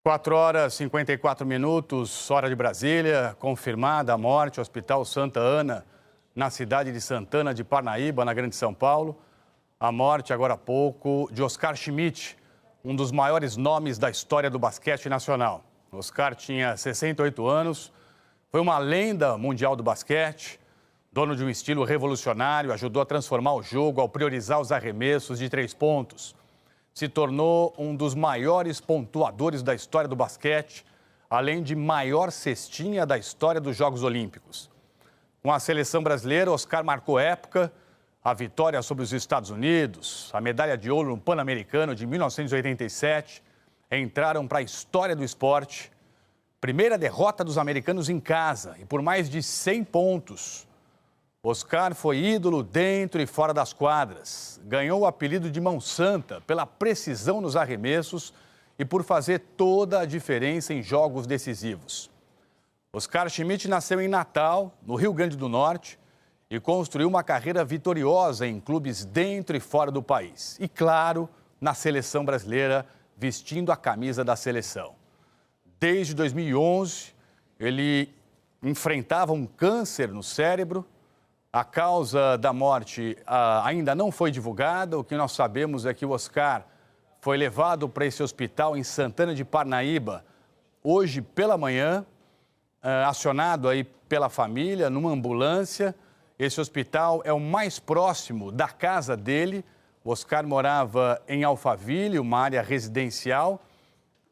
4h54, hora de Brasília, confirmada a morte, Hospital Santa Ana, na cidade de Santana de Parnaíba, na Grande São Paulo. A morte, agora há pouco, de Oscar Schmidt, um dos maiores nomes da história do basquete nacional. Oscar tinha 68 anos, foi uma lenda mundial do basquete, dono de um estilo revolucionário, ajudou a transformar o jogo ao priorizar os arremessos de 3 pontos. Se tornou um dos maiores pontuadores da história do basquete, além de maior cestinha da história dos Jogos Olímpicos. Com a seleção brasileira, Oscar marcou época, a vitória sobre os Estados Unidos, a medalha de ouro no Pan-Americano de 1987, entraram para a história do esporte. Primeira derrota dos americanos em casa e por mais de 100 pontos. Oscar foi ídolo dentro e fora das quadras. Ganhou o apelido de Mão Santa pela precisão nos arremessos e por fazer toda a diferença em jogos decisivos. Oscar Schmidt nasceu em Natal, no Rio Grande do Norte, e construiu uma carreira vitoriosa em clubes dentro e fora do país. E, claro, na seleção brasileira, vestindo a camisa da seleção. Desde 2011, ele enfrentava um câncer no cérebro. A causa da morte ainda não foi divulgada. O que nós sabemos é que o Oscar foi levado para esse hospital em Santana de Parnaíba hoje pela manhã, acionado aí pela família numa ambulância. Esse hospital é o mais próximo da casa dele. O Oscar morava em Alphaville, uma área residencial,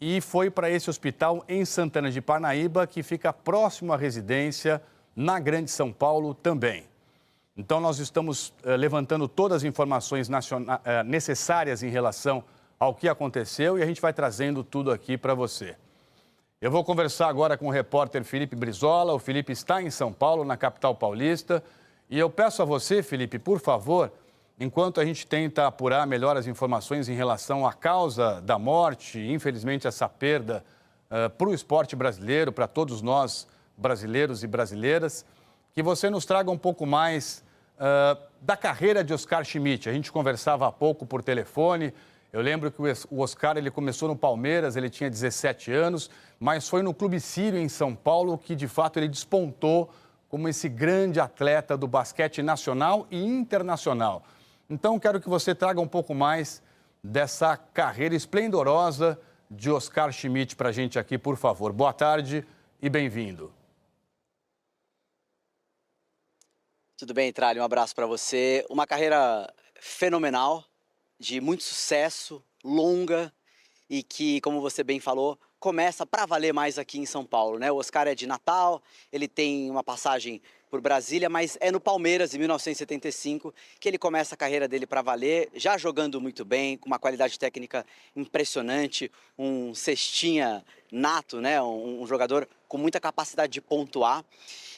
e foi para esse hospital em Santana de Parnaíba, que fica próximo à residência na Grande São Paulo também. Então, nós estamos levantando todas as informações necessárias em relação ao que aconteceu e a gente vai trazendo tudo aqui para você. Eu vou conversar agora com o repórter Felipe Brizola. O Felipe está em São Paulo, na capital paulista. E eu peço a você, Felipe, por favor, enquanto a gente tenta apurar melhor as informações em relação à causa da morte, infelizmente essa perda para o esporte brasileiro, para todos nós brasileiros e brasileiras, que você nos traga um pouco mais da carreira de Oscar Schmidt. A gente conversava há pouco por telefone. Eu lembro que o Oscar ele começou no Palmeiras, ele tinha 17 anos, mas foi no Clube Sírio, em São Paulo, que de fato ele despontou como esse grande atleta do basquete nacional e internacional. Então, quero que você traga um pouco mais dessa carreira esplendorosa de Oscar Schmidt para a gente aqui, por favor. Boa tarde e bem-vindo. Tudo bem, Tralli? Um abraço para você. Uma carreira fenomenal, de muito sucesso, longa e que, como você bem falou, começa para valer mais aqui em São Paulo, né? O Oscar é de Natal, ele tem uma passagem por Brasília, mas é no Palmeiras, em 1975, que ele começa a carreira dele para valer, já jogando muito bem, com uma qualidade técnica impressionante, um cestinha nato, né? Um jogador com muita capacidade de pontuar.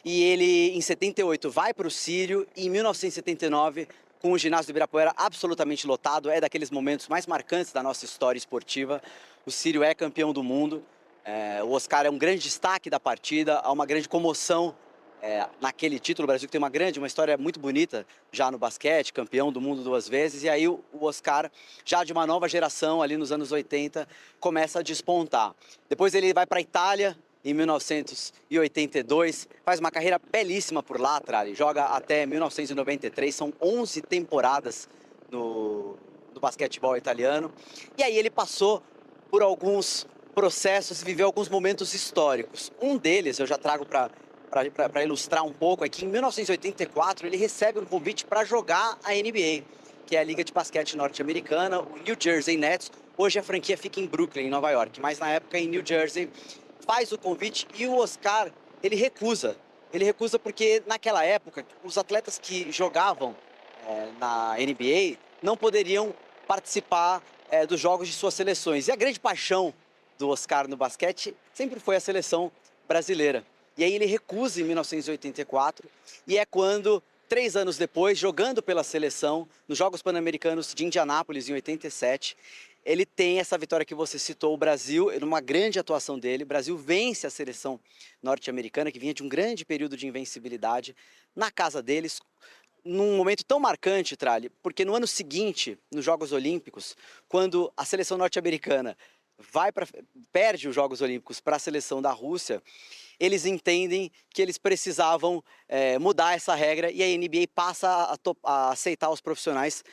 E ele, em 78, vai para o Sírio e, em 1979, com o ginásio do Ibirapuera absolutamente lotado, é daqueles momentos mais marcantes da nossa história esportiva. O Sírio é campeão do mundo, o Oscar é um grande destaque da partida, há uma grande comoção naquele título. O Brasil que tem uma história muito bonita já no basquete, campeão do mundo 2 vezes, e aí o Oscar, já de uma nova geração, ali nos anos 80, começa a despontar. Depois ele vai para a Itália, em 1982, faz uma carreira belíssima por lá, Tralli, joga até 1993, são 11 temporadas no basquetebol italiano. E aí ele passou por alguns processos e viveu alguns momentos históricos. Um deles, eu já trago para ilustrar um pouco, é que em 1984 ele recebe um convite para jogar a NBA, que é a Liga de Basquete Norte-Americana, o New Jersey Nets. Hoje a franquia fica em Brooklyn, em Nova York, mas na época em New Jersey. Faz o convite e o Oscar, ele recusa. Ele recusa porque, naquela época, os atletas que jogavam na NBA não poderiam participar dos jogos de suas seleções. E a grande paixão do Oscar no basquete sempre foi a seleção brasileira. E aí ele recusa em 1984 e é quando, 3 anos depois, jogando pela seleção, nos Jogos Pan-Americanos de Indianápolis, em 87, ele tem essa vitória que você citou, o Brasil, numa grande atuação dele. O Brasil vence a seleção norte-americana, que vinha de um grande período de invencibilidade, na casa deles, num momento tão marcante, Tralli, porque no ano seguinte, nos Jogos Olímpicos, quando a seleção norte-americana perde os Jogos Olímpicos para a seleção da Rússia, eles entendem que eles precisavam mudar essa regra e a NBA passa a aceitar os profissionais